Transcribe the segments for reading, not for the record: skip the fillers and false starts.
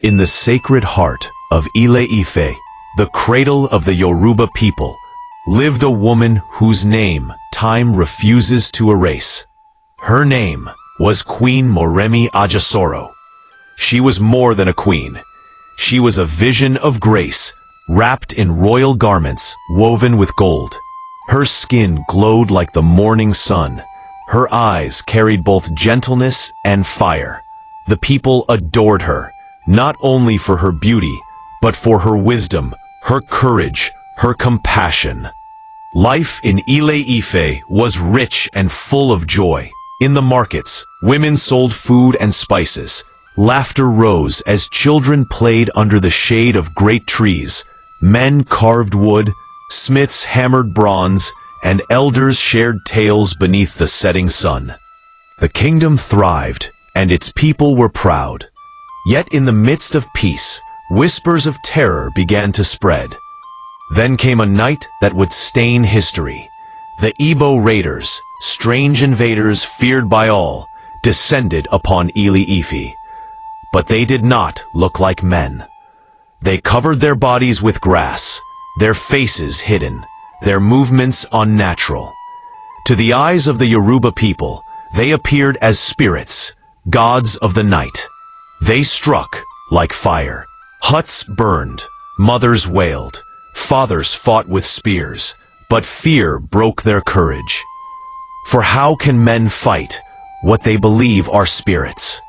In the sacred heart of Ile-Ife, the cradle of the Yoruba people, lived a woman whose name time refuses to erase. Her name was Queen Moremi Ajasoro. She was more than a queen. She was a vision of grace, wrapped in royal garments woven with gold. Her skin glowed like the morning sun. Her eyes carried both gentleness and fire. The people adored her, not only for her beauty, but for her wisdom, her courage, her compassion. Life in Ile-Ife was rich and full of joy. In the markets, women sold food and spices. Laughter rose as children played under the shade of great trees. Men carved wood, smiths hammered bronze, and elders shared tales beneath the setting sun. The kingdom thrived, and its people were proud. Yet in the midst of peace, whispers of terror began to spread. Then came a night that would stain history. The Igbo raiders, strange invaders feared by all, descended upon Ile-Ife. But they did not look like men. They covered their bodies with grass, their faces hidden, their movements unnatural. To the eyes of the Yoruba people, they appeared as spirits, gods of the night. They struck like fire. Huts burned, mothers wailed, fathers fought with spears, but fear broke their courage. For how can men fight what they believe are spirits?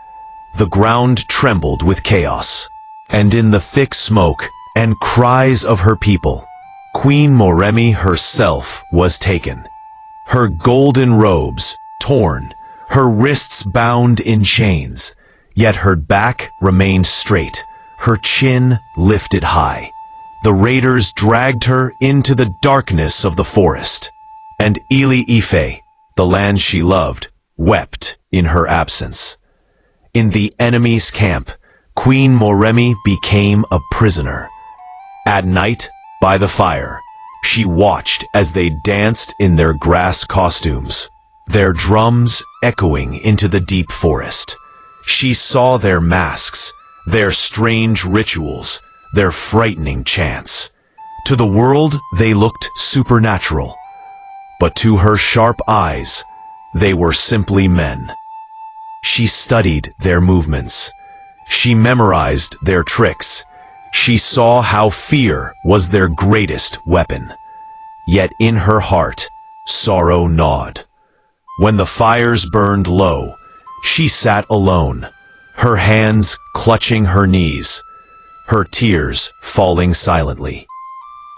The ground trembled with chaos, and in the thick smoke and cries of her people, Queen Moremi herself was taken. Her golden robes torn, her wrists bound in chains, yet her back remained straight, her chin lifted high. The raiders dragged her into the darkness of the forest, and Ile-Ife, the land she loved, wept in her absence. In the enemy's camp, Queen Moremi became a prisoner. At night, by the fire, she watched as they danced in their grass costumes, their drums echoing into the deep forest. She saw their masks, their strange rituals, their frightening chants. To the world, they looked supernatural, but to her sharp eyes, they were simply men. She studied their movements. She memorized their tricks. She saw how fear was their greatest weapon. Yet in her heart, sorrow gnawed. When the fires burned low, she sat alone, her hands clutching her knees, her tears falling silently.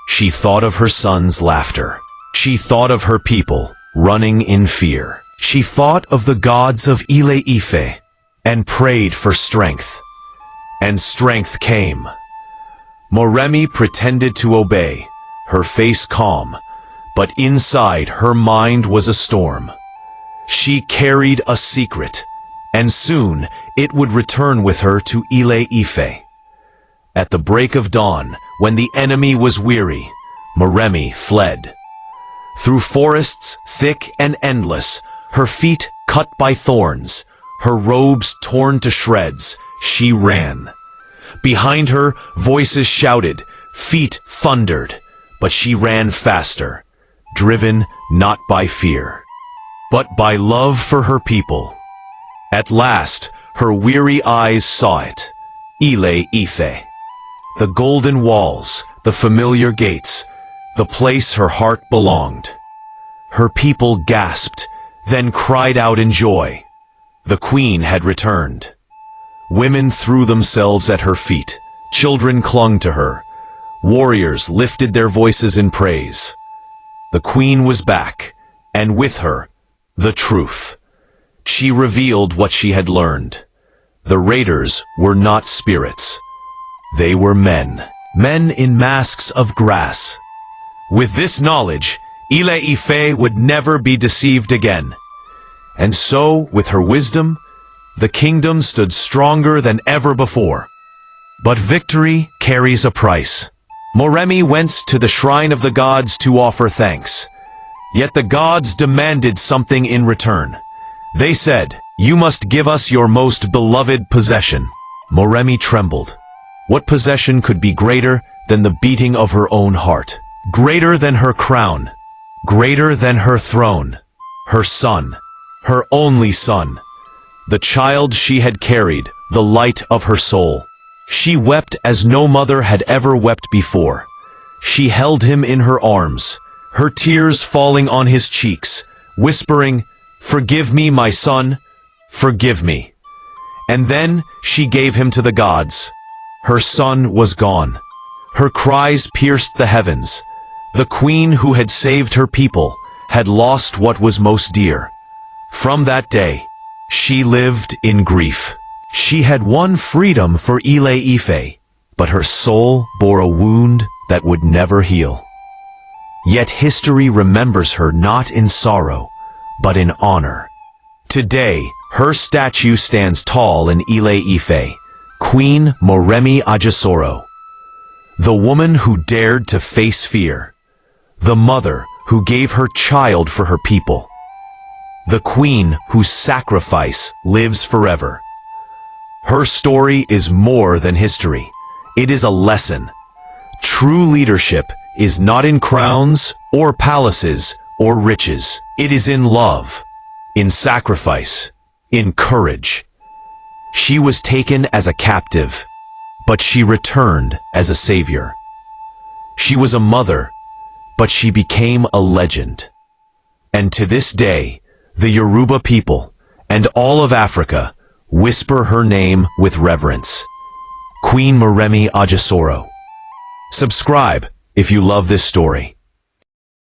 She thought of her son's laughter. She thought of her people running in fear. She thought of the gods of Ile-Ife and prayed for strength. And strength came. Moremi pretended to obey, her face calm, but inside her mind was a storm. She carried a secret, and soon it would return with her to Ile-Ife. At the break of dawn, when the enemy was weary, Moremi fled. Through forests thick and endless, her feet cut by thorns, her robes torn to shreds, she ran. Behind her, voices shouted, feet thundered, but she ran faster, driven not by fear, but by love for her people. At last, her weary eyes saw it, Ile-Ife. The golden walls, the familiar gates, the place her heart belonged. Her people gasped, then cried out in joy. The queen had returned. Women threw themselves at her feet. Children clung to her. Warriors lifted their voices in praise. The queen was back, and with her, the truth. She revealed what she had learned. The raiders were not spirits. They were men. Men in masks of grass. With this knowledge, Ile-Ife would never be deceived again. And so, with her wisdom, the kingdom stood stronger than ever before. But victory carries a price. Moremi went to the shrine of the gods to offer thanks. Yet the gods demanded something in return. They said, "You must give us your most beloved possession." Moremi trembled. What possession could be greater than the beating of her own heart? Greater than her crown? Greater than her throne? Her son, her only son, the child she had carried, the light of her soul. She wept as no mother had ever wept before. She held him in her arms, her tears falling on his cheeks, whispering, "Forgive me, my son, forgive me." And then she gave him to the gods. Her son was gone. Her cries pierced the heavens. The queen who had saved her people had lost what was most dear. From that day, she lived in grief. She had won freedom for Ile-Ife, but her soul bore a wound that would never heal. Yet history remembers her not in sorrow, but in honor. Today, her statue stands tall in Ile-Ife, Queen Moremi Ajasoro, the woman who dared to face fear, the mother who gave her child for her people, the queen whose sacrifice lives forever. Her story is more than history. It is a lesson. True leadership is not in crowns or palaces or riches. It is in love, in sacrifice, in courage. She was taken as a captive, but she returned as a savior. She was a mother, but she became a legend. And to this day, the Yoruba people and all of Africa whisper her name with reverence. Queen Moremi Ajasoro. Subscribe if you love this story.